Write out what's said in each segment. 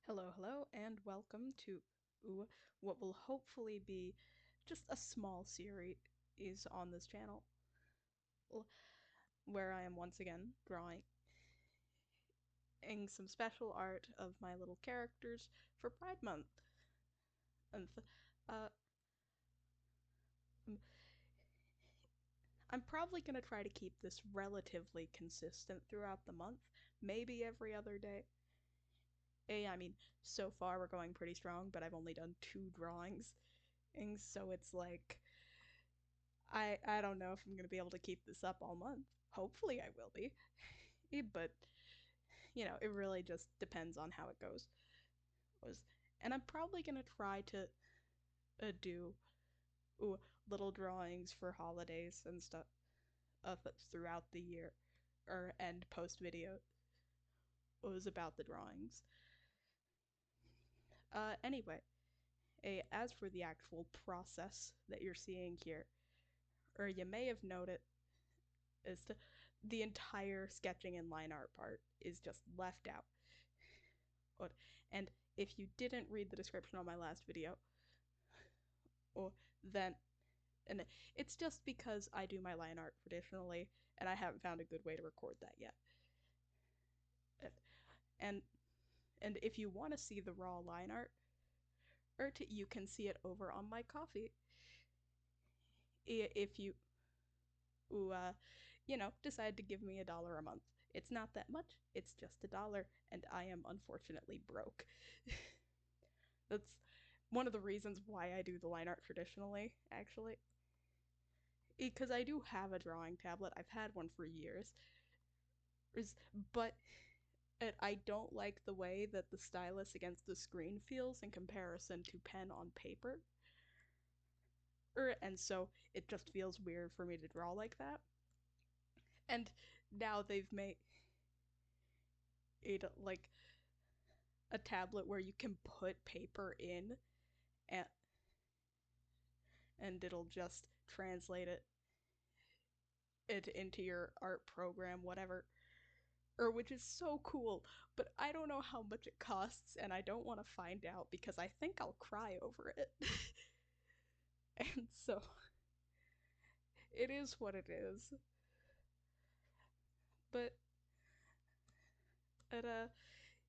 Hello, hello, and welcome to what will hopefully be just a small series on this channel where I am once again drawing some special art of my little characters for Pride Month. And uh, I'm probably going to try to keep this relatively consistent throughout the month, maybe every other day. I mean, so far we're going pretty strong, but I've only done 2 drawings, and so it's like I don't know if I'm gonna be able to keep this up all month. Hopefully I will be. But it really just depends on how it goes. And I'm probably gonna try to do little drawings for holidays and stuff throughout the year, and post video was about the drawings. Anyway, as for the actual process that you're seeing here, or you may have noted, is the entire sketching and line art part is just left out. And if you didn't read the description on my last video, or then and it's just because I do my line art traditionally and I haven't found a good way to record that yet. And and if you want to see the raw line art, you can see it over on my Coffee. If you decide to give me $1 a month. It's not that much, it's just $1, and I am unfortunately broke. That's one of the reasons why I do the line art traditionally, actually. Because I do have a drawing tablet, I've had one for years, but I don't like the way that the stylus against the screen feels in comparison to pen on paper. And so it just feels weird for me to draw like that. And now they've made it like a tablet where you can put paper in and it'll just translate it into your art program, whatever. Which is so cool, but I don't know how much it costs, and I don't want to find out because I think I'll cry over it. And so it is what it is. But at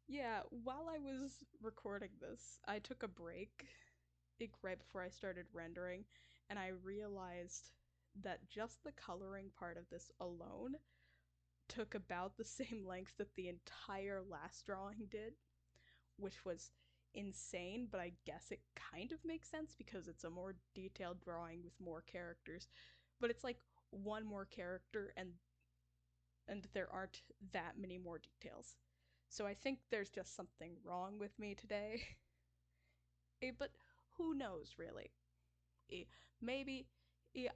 yeah, while I was recording this, I took a break right before I started rendering, and I realized that just the coloring part of this alone took about the same length that the entire last drawing did, which was insane, but I guess it kind of makes sense because it's a more detailed drawing with more characters. But it's like one more character and there aren't that many more details. So I think there's just something wrong with me today. But who knows, really? Maybe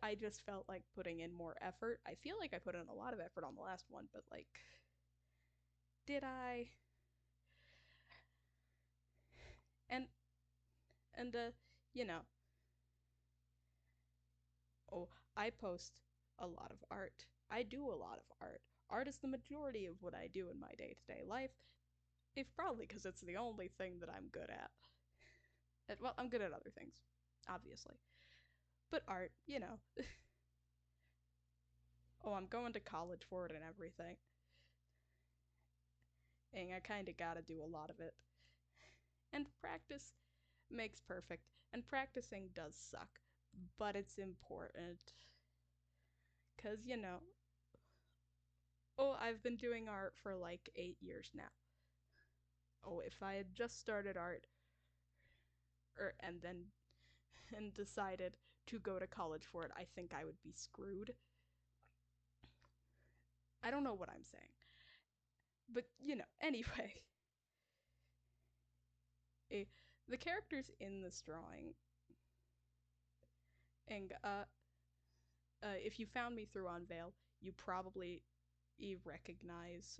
I just felt like putting in more effort. I feel like I put in a lot of effort on the last one, but like, did I? And and you know, oh, I post a lot of art. I do a lot of art. Art is the majority of what I do in my day-to-day life. If probably because it's the only thing that I'm good at. Well, I'm good at other things, obviously. But art, oh, I'm going to college for it and everything. And I kinda gotta do a lot of it. And practice makes perfect, and practicing does suck, but it's important. Cause, oh, I've been doing art for like 8 years now. Oh, if I had just started art, and then and decided to go to college for it, I think I would be screwed. I don't know what I'm saying. But, anyway, eh, the characters in this drawing, and if you found me through Unveil, you probably recognize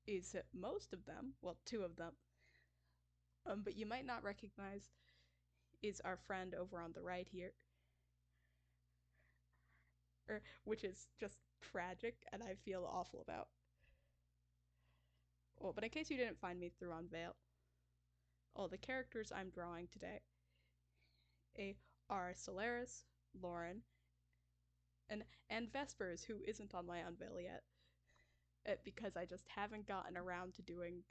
is most of them, well, 2 of them, but you might not recognize is our friend over on the right here, which is just tragic and I feel awful about. Oh, but in case you didn't find me through Unveil, oh, the characters I'm drawing today a, are Solaris, Lauren, and Vespers, who isn't on my Unveil yet, because I just haven't gotten around to doing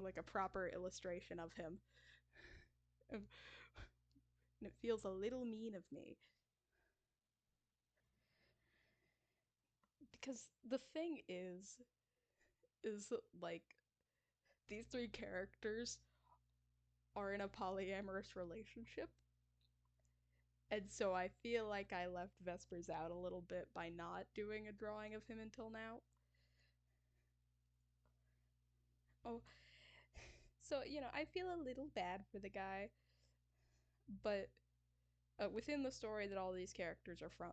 like a proper illustration of him. And it feels a little mean of me. Because the thing is like these three characters are in a polyamorous relationship. And so I feel like I left Vespers out a little bit by not doing a drawing of him until now. Oh, so I feel a little bad for the guy, but within the story that all these characters are from,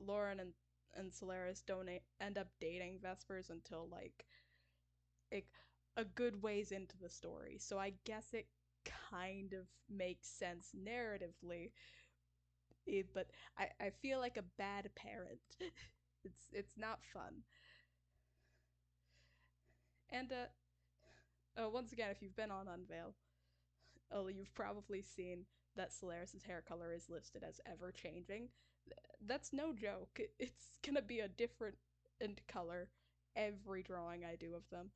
Lauren and Solaris don't end up dating Vespers until like a good ways into the story. So I guess it kind of makes sense narratively, but I feel like a bad parent. It's not fun. And once again, if you've been on Unveil, you've probably seen that Solaris's hair color is listed as ever changing. That's no joke. It's gonna be a different color every drawing I do of them.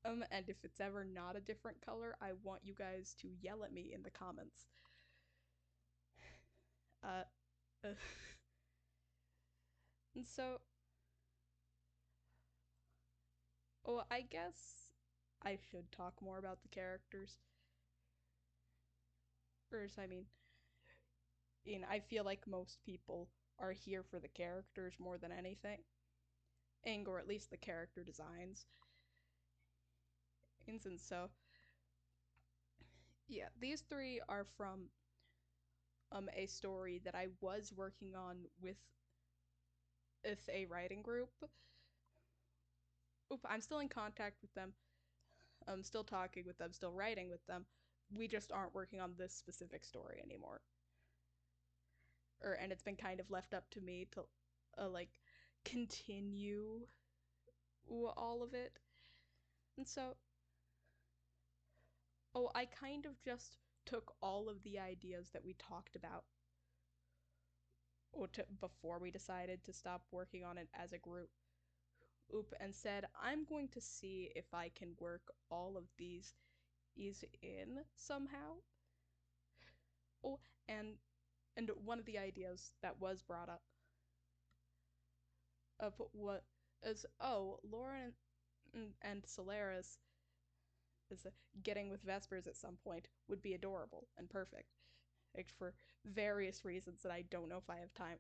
And if it's ever not a different color, I want you guys to yell at me in the comments. Uh, uh and so, oh, I guess I should talk more about the characters. Or, I mean, I feel like most people are here for the characters more than anything, or at least the character designs. And so, yeah, these three are from a story that I was working on with a writing group. Oop, I'm still in contact with them. I'm still talking with them, still writing with them. We just aren't working on this specific story anymore. And it's been kind of left up to me to like continue all of it. And so, oh, I kind of just took all of the ideas that we talked about before we decided to stop working on it as a group. And said, I'm going to see if I can work all of these in somehow. Oh, and one of the ideas that was brought up of what is Lauren and Solaris is getting with Vespers at some point would be adorable and perfect, like for various reasons that I don't know if I have time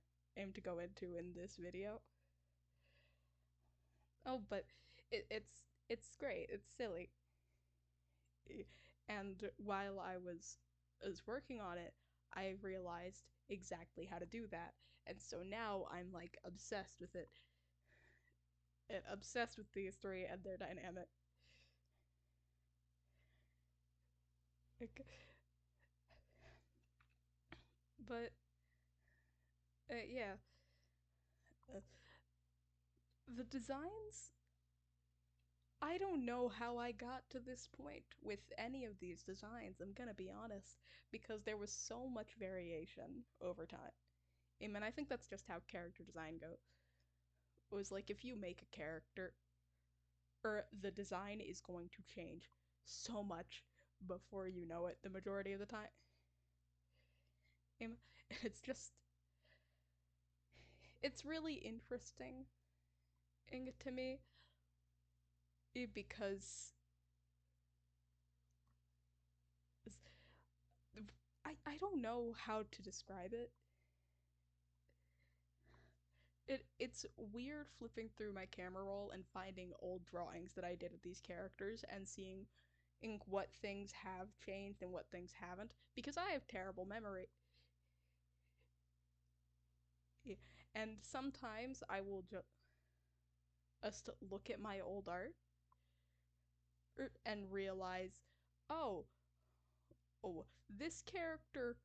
to go into in this video. Oh, but it's great. It's silly. And while I was working on it, I realized exactly how to do that. And so now I'm like obsessed with it. Obsessed with these three and their dynamic. Like, but yeah, uh, the designs. I don't know how I got to this point with any of these designs, I'm gonna be honest, because there was so much variation over time. I think that's just how character design goes. It was like if you make a character, or the design is going to change so much before you know it the majority of the time. It's just, it's really interesting to me because I don't know how to describe it. It's weird flipping through my camera roll and finding old drawings that I did of these characters and seeing what things have changed and what things haven't, because I have terrible memory. And sometimes I will just look at my old art and realize, oh, this character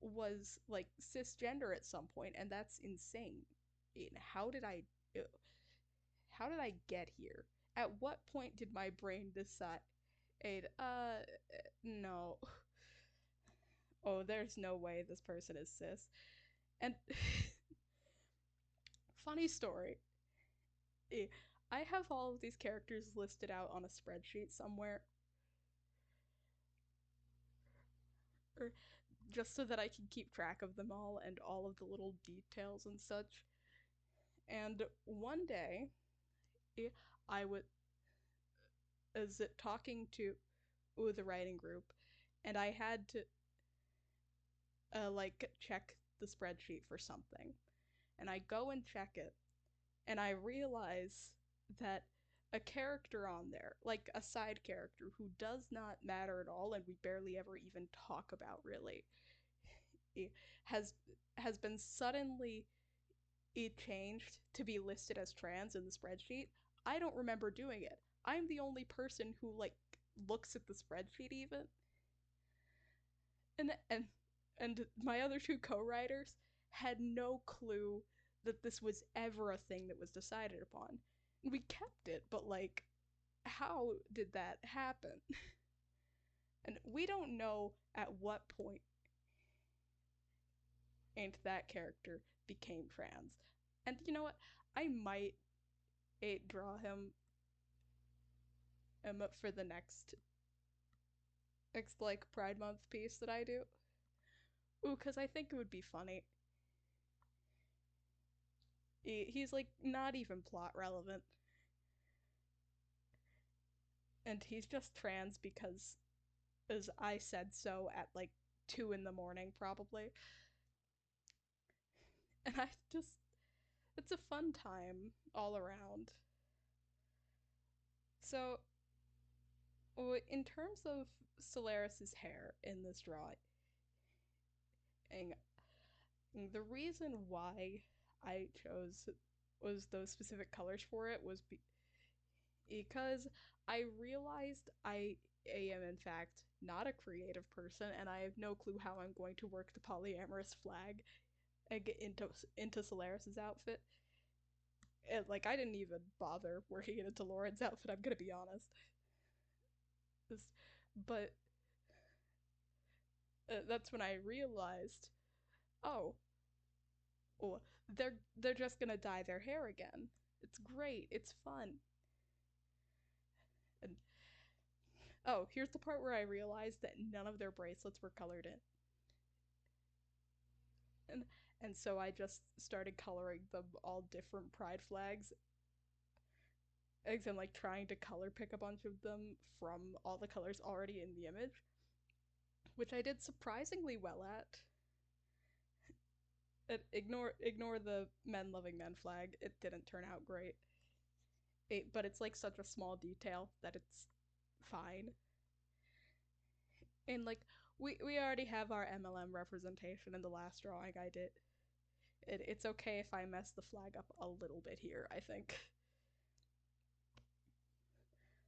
was like cisgender at some point, and that's insane. How did I how did I get here? At what point did my brain decide, no, oh, there's no way this person is cis. And funny story, eh, I have all of these characters listed out on a spreadsheet somewhere, or just so that I can keep track of them all and all of the little details and such. And one day, I was talking to the writing group, and I had to like check the spreadsheet for something, and I go and check it, and I realize that a character on there, like a side character who does not matter at all and we barely ever even talk about really, has has been suddenly changed to be listed as trans in the spreadsheet. I don't remember doing it. I'm the only person who like looks at the spreadsheet even. And my other two co-writers had no clue that this was ever a thing that was decided upon. We kept it, but like how did that happen? And we don't know at what point ain't that character became trans. And you know what? I might draw him up for the next like Pride Month piece that I do. Ooh, because I think it would be funny. He's like not even plot relevant, and he's just trans because as I said so at like 2 in the morning probably. And I just it's a fun time all around. So in terms of Solaris's hair in this drawing, the reason why I chose was those specific colors for it was because I realized I am in fact not a creative person and I have no clue how I'm going to work the polyamorous flag and get into Solaris's outfit. And like I didn't even bother working it into Lauren's outfit, I'm gonna be honest. This, but that's when I realized, oh, oh, they're just gonna dye their hair again. It's great. It's fun. And oh, here's the part where I realized that none of their bracelets were colored in. And and so I just started coloring them all different pride flags. And like trying to color pick a bunch of them from all the colors already in the image, which I did surprisingly well at. Ignore the men loving men flag. It didn't turn out great. But it's like such a small detail that it's fine. And like we already have our MLM representation in the last drawing I did. It's okay if I mess the flag up a little bit here, I think.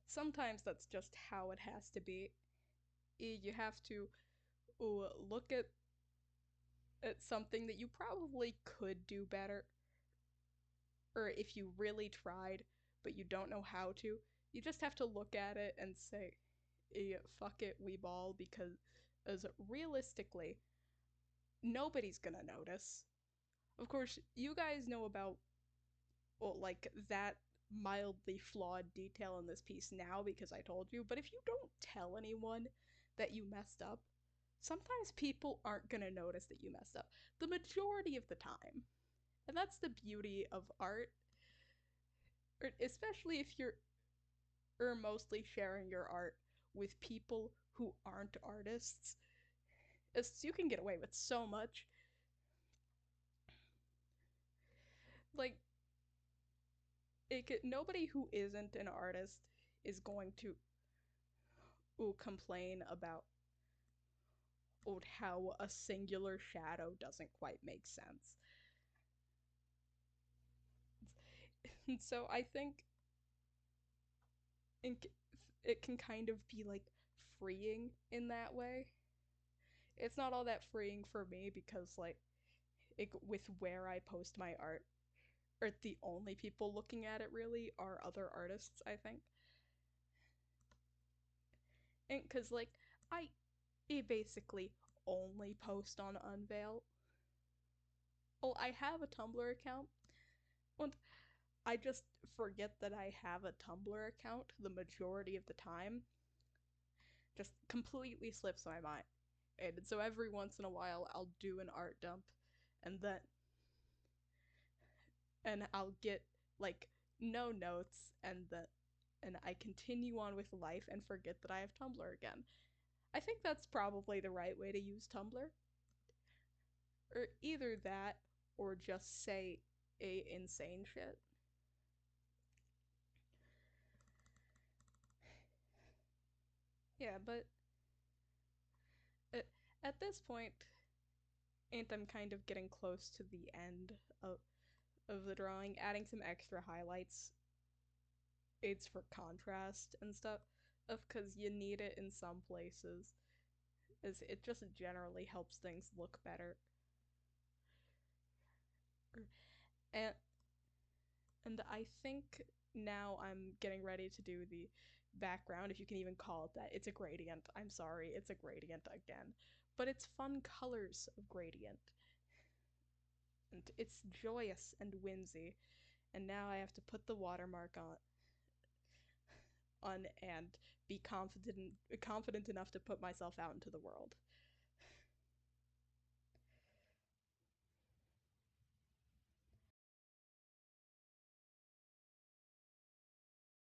Sometimes that's just how it has to be. You have to look at something that you probably could do better, or if you really tried but you don't know how to, you just have to look at it and say, fuck it, we ball, because as realistically, nobody's gonna notice. Of course, you guys know about well, like that mildly flawed detail in this piece now because I told you, but if you don't tell anyone that you messed up, sometimes people aren't gonna notice that you messed up the majority of the time. And that's the beauty of art, especially if you're mostly sharing your art with people who aren't artists. As you can get away with so much. Like, nobody who isn't an artist is going to complain about how a singular shadow doesn't quite make sense. And so I think it can kind of be like freeing in that way. It's not all that freeing for me because with where I post my art, or the only people looking at it really are other artists, I think. And because I basically only post on Unveil. Well, I have a Tumblr account, and I just forget that I have a Tumblr account the majority of the time. Just completely slips my mind. And so every once in a while I'll do an art dump and then and I'll get no notes and I continue on with life and forget that I have Tumblr again. I think that's probably the right way to use Tumblr. Or either that or just say insane shit. Yeah, but at, at this point, and I'm kind of getting close to the end of the drawing, adding some extra highlights aids for contrast and stuff, of because you need it in some places, as it just generally helps things look better. And I think now I'm getting ready to do the background, if you can even call it that. It's a gradient. I'm sorry, it's a gradient again. But it's fun colors of gradient. And it's joyous and whimsy. And now I have to put the watermark on and be confident enough to put myself out into the world.